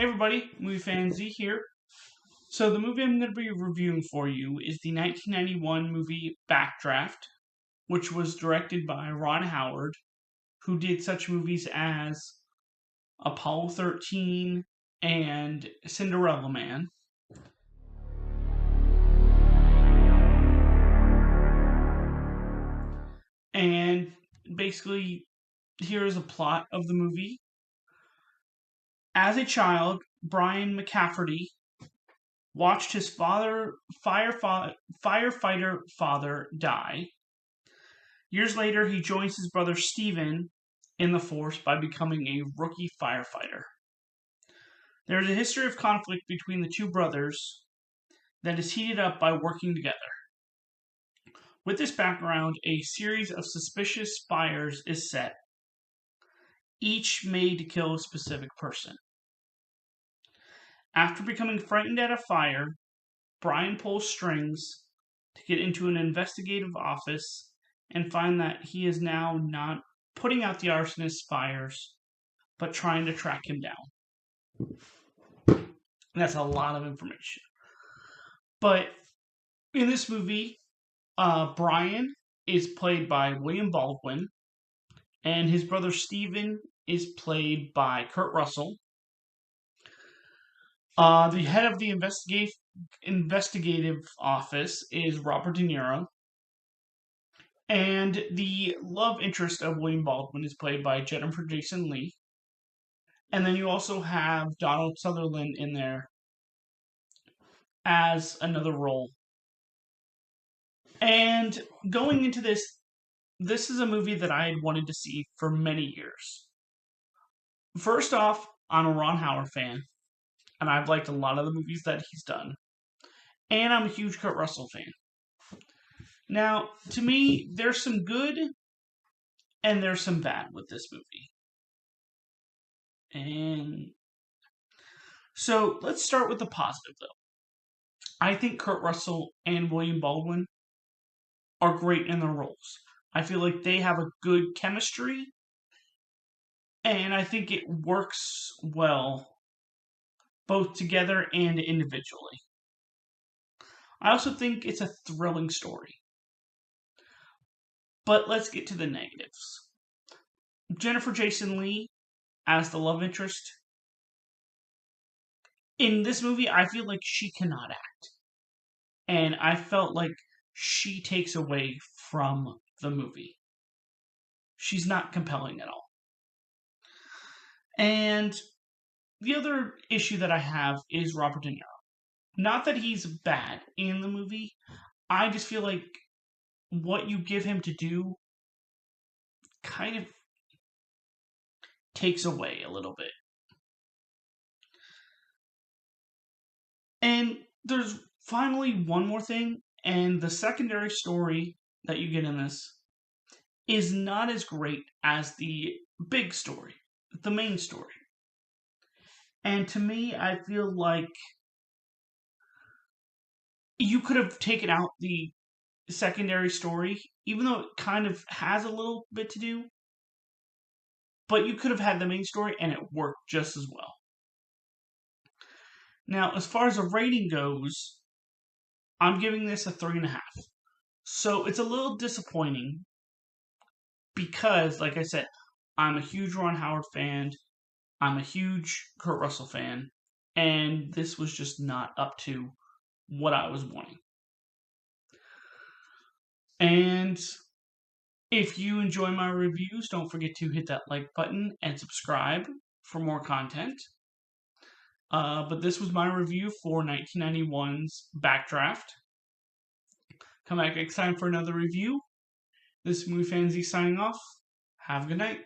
Hey everybody, MovieFanZ here. So the movie I'm going to be reviewing for you is the 1991 movie Backdraft, which was directed by Ron Howard, who did such movies as Apollo 13 and Cinderella Man. And basically, here's a plot of the movie. As a child, Brian McCafferty watched his firefighter father die. Years later, he joins his brother Steven in the force by becoming a rookie firefighter. There is a history of conflict between the two brothers that is heated up by working together. With this background, a series of suspicious fires is set, each made to kill a specific person. After becoming frightened at a fire, Brian pulls strings to get into an investigative office and find that he is now not putting out the arsonist's fires, but trying to track him down. That's a lot of information. But in this movie, Brian is played by William Baldwin, and his brother Steven is played by Kurt Russell. The head of the investigative office is Robert De Niro. And the love interest of William Baldwin is played by Jennifer Jason Leigh. And then you also have Donald Sutherland in there as another role. And going into this is a movie that I had wanted to see for many years. First off, I'm a Ron Howard fan, and I've liked a lot of the movies that he's done. And I'm a huge Kurt Russell fan. Now, to me, there's some good and there's some bad with this movie. And so let's start with the positive, though. I think Kurt Russell and William Baldwin are great in their roles. I feel like they have a good chemistry, and I think it works well both together and individually. I also think it's a thrilling story. But let's get to the negatives. Jennifer Jason Leigh as the love interest. In this movie, I feel like she cannot act. And I felt like she takes away from the movie. She's not compelling at all. And the other issue that I have is Robert De Niro. Not that he's bad in the movie. I just feel like what you give him to do kind of takes away a little bit. And there's finally one more thing, and the secondary story that you get in this is not as great as the big story, the main story. And to me, I feel like you could have taken out the secondary story, even though it kind of has a little bit to do, but you could have had the main story and it worked just as well. Now, as far as a rating goes, I'm giving this a 3.5. So it's a little disappointing because, like I said, I'm a huge Ron Howard fan. I'm a huge Kurt Russell fan. And this was just not up to what I was wanting. And if you enjoy my reviews, don't forget to hit that like button and subscribe for more content. But this was my review for 1991's Backdraft. Come back next time for another review. This is MovieFanZ signing off. Have a good night.